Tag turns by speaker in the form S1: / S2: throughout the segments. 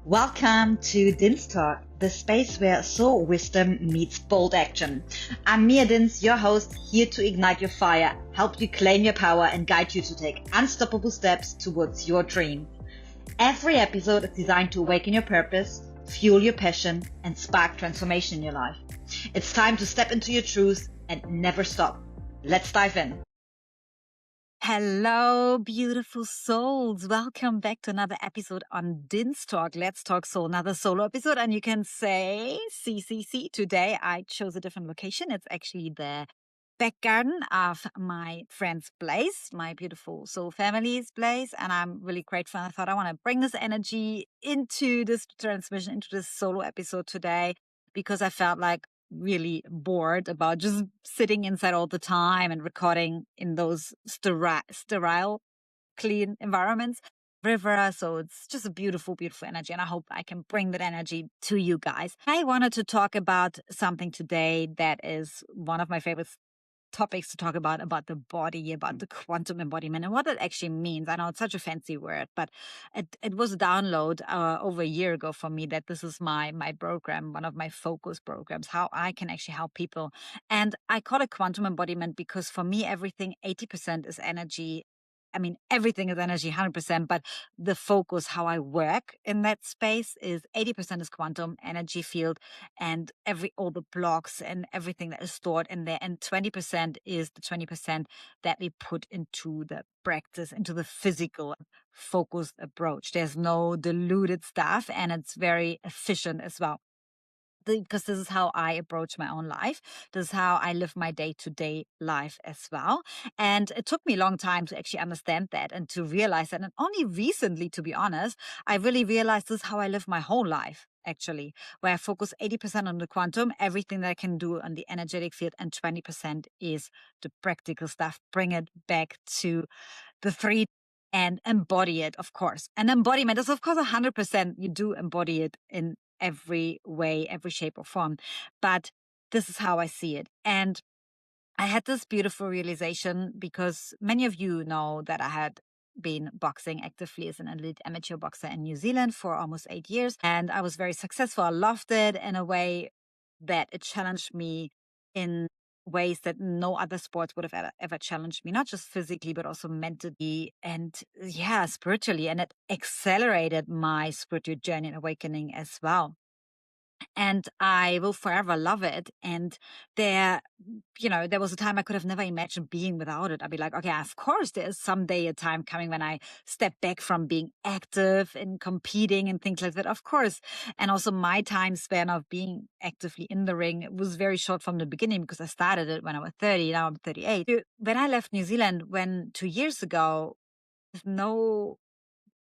S1: Welcome to Din's Talk, the space where soul wisdom meets bold action. I'm Mia Dins, your host, here to ignite your fire, help you claim your power, and guide you to take unstoppable steps towards your dream. Every episode is designed to awaken your purpose, fuel your passion, and spark transformation in your life. It's time to step into your truth and never stop. Let's dive in.
S2: Hello, beautiful souls. Welcome back to another episode on Din's Talk. Let's Talk Soul, another solo episode. And you can say, see, today I chose a different location. It's actually the back garden of my friend's place, my beautiful soul family's place. And I'm really grateful. And I thought I want to bring this energy into this transmission, into this solo episode today, because I felt like really bored about just sitting inside all the time and recording in those sterile, clean environments. River, so it's just a beautiful, beautiful energy, and I hope I can bring that energy to you guys. I wanted to talk about something today that is one of my favorite topics to talk about the body, about the quantum embodiment and what it actually means. I know it's such a fancy word, but it was a download over a year ago for me that this is my program, one of my focus programs, how I can actually help people. And I call it quantum embodiment because for me, everything 80% is energy. I mean, everything is energy, 100%, but the focus, how I work in that space is 80% is quantum energy field and all the blocks and everything that is stored in there. And 20% is the 20% that we put into the practice, into the physical focused approach. There's no diluted stuff and it's very efficient as well. Because this is how I approach my own life. This is how I live my day-to-day life as well. And it took me a long time to actually understand that and to realize that. And only recently, to be honest, I really realized this is how I live my whole life, actually, where I focus 80% on the quantum, everything that I can do on the energetic field, and 20% is the practical stuff. Bring it back to the three and embody it, of course. And embodiment is, of course, 100%. You do embody it in every way, every shape or form. But this is how I see it. And I had this beautiful realization because many of you know that I had been boxing actively as an elite amateur boxer in New Zealand for almost 8 years. And I was very successful. I loved it in a way that it challenged me in ways that no other sports would have ever challenged me, not just physically, but also mentally and spiritually. And it accelerated my spiritual journey and awakening as well. And I will forever love it. And there was a time I could have never imagined being without it. I'd be like, okay, of course, there's someday a time coming when I step back from being active and competing and things like that, of course. And also my time span of being actively in the ring was very short from the beginning because I started it when I was 30, now I'm 38. When I left New Zealand, 2 years ago, with no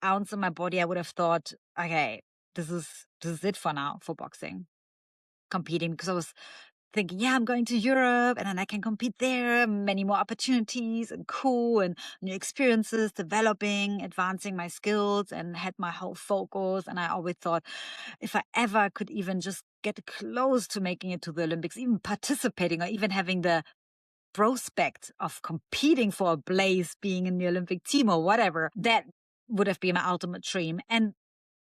S2: ounce in my body, I would have thought, okay, this is it for now for boxing, competing, because I was thinking, I'm going to Europe and then I can compete there, many more opportunities and cool and new experiences, developing, advancing my skills, and had my whole focus. And I always thought if I ever could even just get close to making it to the Olympics, even participating or even having the prospect of competing for a place, being in the Olympic team or whatever, that would have been my ultimate dream. And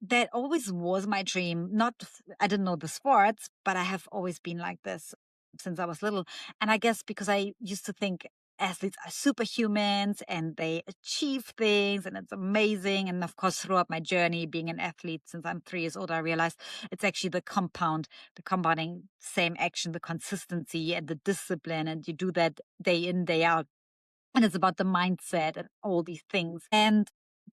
S2: that always was my dream. I didn't know the sports, but I have always been like this since I was little. And I guess because I used to think athletes are superhumans and they achieve things and it's amazing. And of course, throughout my journey being an athlete since I'm 3 years old, I realized it's actually the compounding same action, the consistency and the discipline. And you do that day in, day out. And it's about the mindset and all these things. And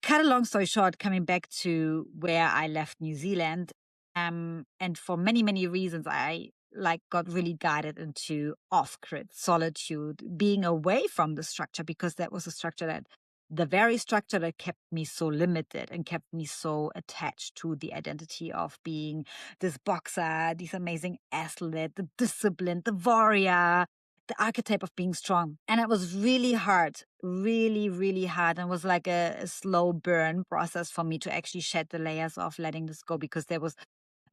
S2: cut a long story short, coming back to where I left New Zealand, and for many, many reasons, I got really guided into off-grid solitude, being away from the structure, because that was the very structure that kept me so limited and kept me so attached to the identity of being this boxer, this amazing athlete, the discipline, the warrior, the archetype of being strong. And it was really hard, really, really hard. And it was like a slow burn process for me to actually shed the layers of letting this go, because there was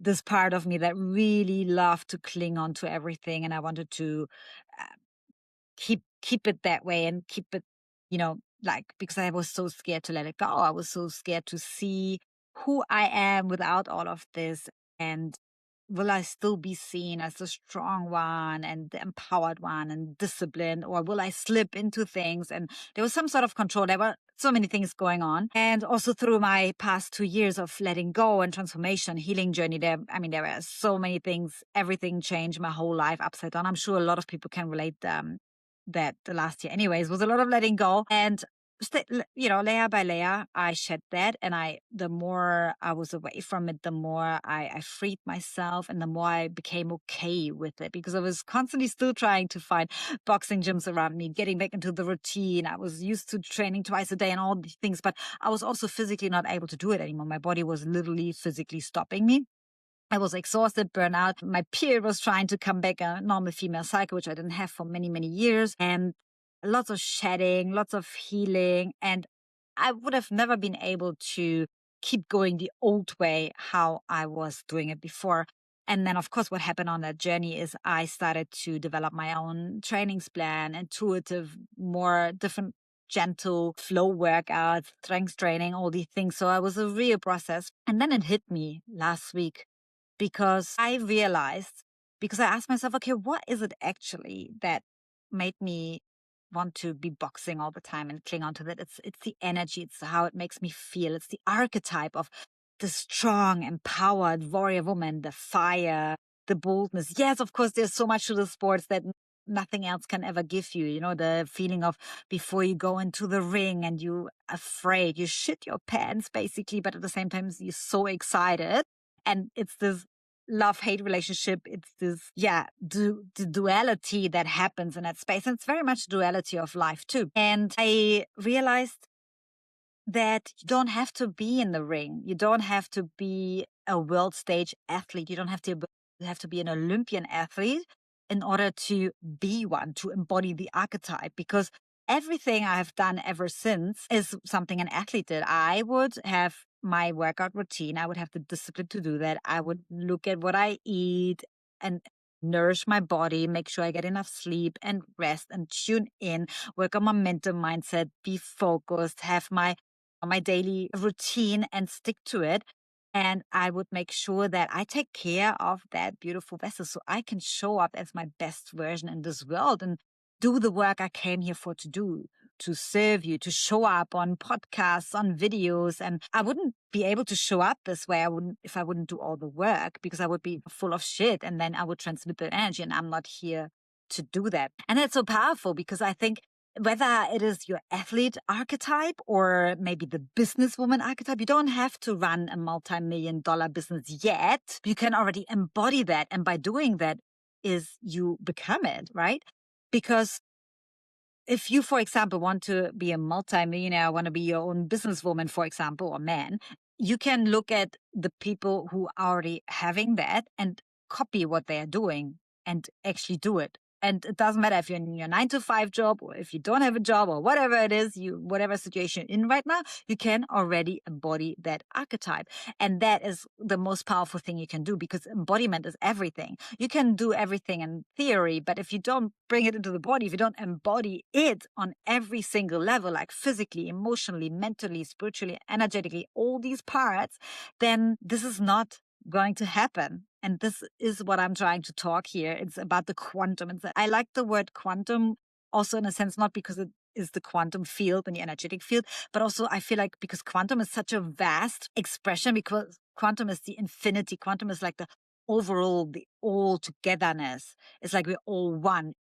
S2: this part of me that really loved to cling on to everything. And I wanted to keep it that way and keep it, because I was so scared to let it go. I was so scared to see who I am without all of this, and will I still be seen as the strong one and the empowered one and disciplined, or will I slip into things? And there was some sort of control. There were so many things going on. And also through my past 2 years of letting go and transformation, healing journey, there were so many things. Everything changed, my whole life upside down. I'm sure a lot of people can relate that the last year anyways was a lot of letting go. And layer by layer, I shed that. And the more I was away from it, the more I freed myself and the more I became okay with it, because I was constantly still trying to find boxing gyms around me, getting back into the routine. I was used to training twice a day and all these things, but I was also physically not able to do it anymore. My body was literally physically stopping me. I was exhausted, burnout. My period was trying to come back, a normal female cycle, which I didn't have for many, many years. And lots of shedding, lots of healing. And I would have never been able to keep going the old way, how I was doing it before. And then, of course, what happened on that journey is I started to develop my own trainings plan, intuitive, more different gentle flow workouts, strength training, all these things. So it was a real process. And then it hit me last week, because I realized, because I asked myself, okay, what is it actually that made me want to be boxing all the time and cling on to that? It's the energy. It's how it makes me feel. It's the archetype of the strong, empowered warrior woman, the fire, the boldness. Yes, of course, there's so much to the sports that nothing else can ever give you. The feeling of before you go into the ring and you're afraid, you shit your pants basically, but at the same time, you're so excited. And it's this love-hate relationship. It's this, the duality that happens in that space. And it's very much duality of life too. And I realized that you don't have to be in the ring. You don't have to be a world stage athlete. You don't have to be an Olympian athlete in order to be one, to embody the archetype, because everything I've done ever since is something an athlete did. I would have my workout routine. I would have the discipline to do that. I would look at what I eat and nourish my body, make sure I get enough sleep and rest and tune in, work on my mental mindset, be focused, have my daily routine and stick to it. And I would make sure that I take care of that beautiful vessel so I can show up as my best version in this world and do the work I came here for to do, to serve you, to show up on podcasts, on videos. And I wouldn't be able to show up this way if I wouldn't do all the work, because I would be full of shit and then I would transmit the energy, and I'm not here to do that. And it's so powerful, because I think whether it is your athlete archetype or maybe the businesswoman archetype, you don't have to run a multi-million-dollar business yet. You can already embody that. And by doing that is you become it, right? Because if you, for example, want to be a multi-millionaire, want to be your own businesswoman, for example, or man, you can look at the people who are already having that and copy what they are doing and actually do it. And it doesn't matter if you're in your 9-to-5 job or if you don't have a job or whatever it is, whatever situation you're in right now, you can already embody that archetype. And that is the most powerful thing you can do, because embodiment is everything. You can do everything in theory, but if you don't bring it into the body, if you don't embody it on every single level, like physically, emotionally, mentally, spiritually, energetically, all these parts, then this is not going to happen. And this is what I'm trying to talk here. It's about the quantum. I like the word quantum also in a sense, not because it is the quantum field and the energetic field, but also I feel like because quantum is such a vast expression, because quantum is the infinity. Quantum is like the overall, the all togetherness. It's like we're all one.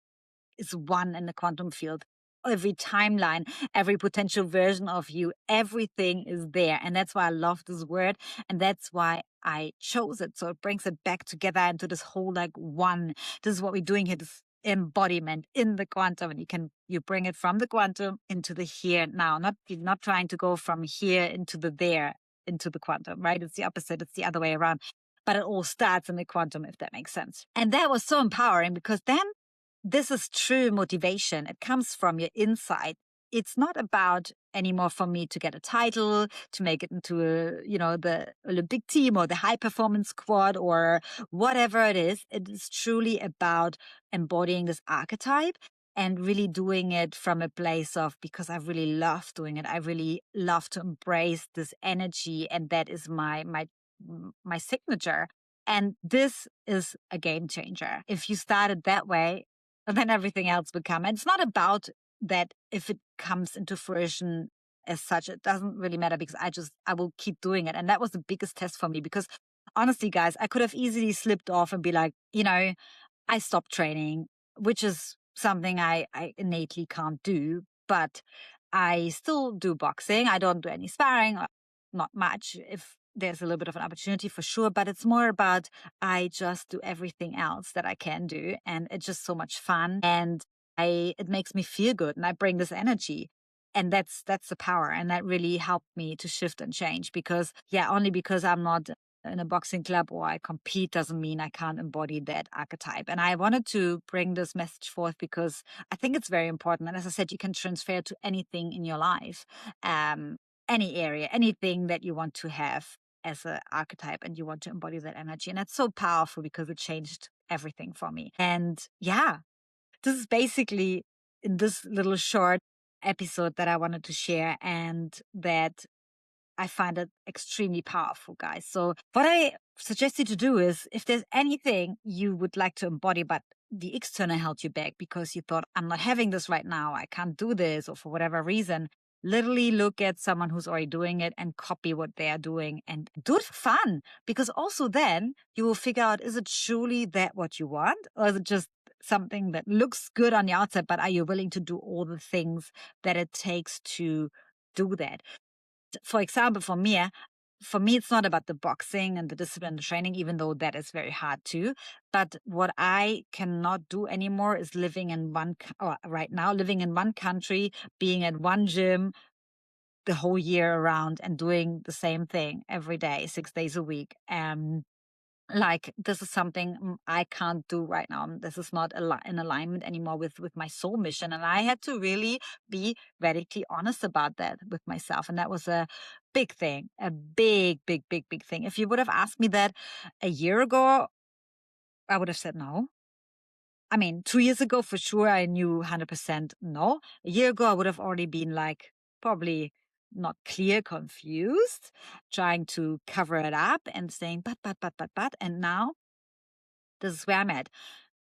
S2: It's one in the quantum field. Every timeline, every potential version of you, everything is there. And that's why I love this word. And that's why I chose it. So it brings it back together into this whole like one. This is what we're doing here, this embodiment in the quantum. And you bring it from the quantum into the here now. You're not trying to go from here into the there, into the quantum, right? It's the opposite. It's the other way around. But it all starts in the quantum, if that makes sense. And that was so empowering, because then this is true motivation. It comes from your inside. It's not about anymore for me to get a title, to make it into the Olympic team or the high performance squad or whatever it is. It is truly about embodying this archetype and really doing it from a place of, because I really love doing it. I really love to embrace this energy, and that is my signature. And this is a game changer. If you start it that way, then everything else will come. And it's not about that if it comes into fruition as such, it doesn't really matter, because I will keep doing it. And that was the biggest test for me, because honestly, guys, I could have easily slipped off and be like, I stopped training, which is something I innately can't do, but I still do boxing. I don't do any sparring, not much. If there's a little bit of an opportunity, for sure, but it's more about I just do everything else that I can do, and it's just so much fun, and it makes me feel good, and I bring this energy. And that's the power. And that really helped me to shift and change, because only because I'm not in a boxing club or I compete doesn't mean I can't embody that archetype. And I wanted to bring this message forth because I think it's very important. And as I said, you can transfer it to anything in your life, any area, anything that you want to have as an archetype, and you want to embody that energy. And that's so powerful, because it changed everything for me. And this is basically in this little short episode that I wanted to share, and that I find it extremely powerful, guys. So what I suggest you to do is, if there's anything you would like to embody, but the external held you back because you thought, I'm not having this right now, I can't do this, or for whatever reason, literally look at someone who's already doing it and copy what they are doing, and do it for fun. Because also then you will figure out, is it truly that what you want, or is it just something that looks good on the outside, but are you willing to do all the things that it takes to do that? For example, for me, it's not about the boxing and the discipline and the training, even though that is very hard too. But what I cannot do anymore is living in one country, being at one gym the whole year around, and doing the same thing every day, 6 days a week. Like, this is something I can't do right now. This is not in alignment anymore with my soul mission. And I had to really be radically honest about that with myself. And that was a big thing, a big, big, big, big thing. If you would have asked me that a year ago, I would have said no. I mean, 2 years ago, for sure, I knew 100% no. A year ago, I would have already been like, probably not clear, confused, trying to cover it up and saying, but. And now, this is where I'm at.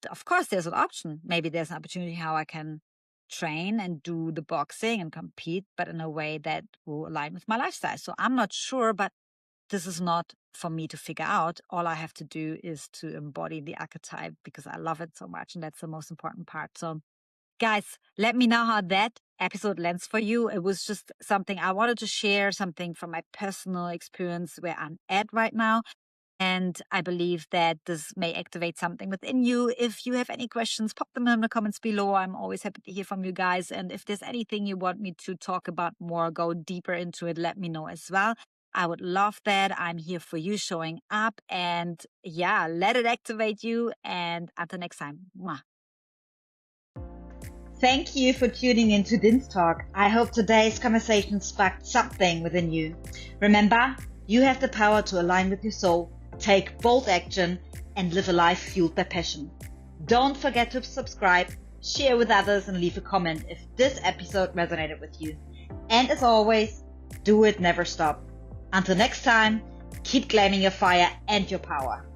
S2: Of course, there's an option. Maybe there's an opportunity how I can train and do the boxing and compete, but in a way that will align with my lifestyle. So I'm not sure, but this is not for me to figure out. All I have to do is to embody the archetype, because I love it so much. And that's the most important part. So guys, let me know how that episode lands for you. It was just something I wanted to share, something from my personal experience where I'm at right now. And I believe that this may activate something within you. If you have any questions, pop them in the comments below. I'm always happy to hear from you guys. And if there's anything you want me to talk about more, go deeper into it, let me know as well. I would love that. I'm here for you, showing up. And let it activate you. And until next time. Mwah.
S1: Thank you for tuning in to Din's Talk. I hope today's conversation sparked something within you. Remember, you have the power to align with your soul, take bold action, and live a life fueled by passion. Don't forget to subscribe, share with others, and leave a comment if this episode resonated with you. And as always, do it, never stop. Until next time, keep claiming your fire and your power.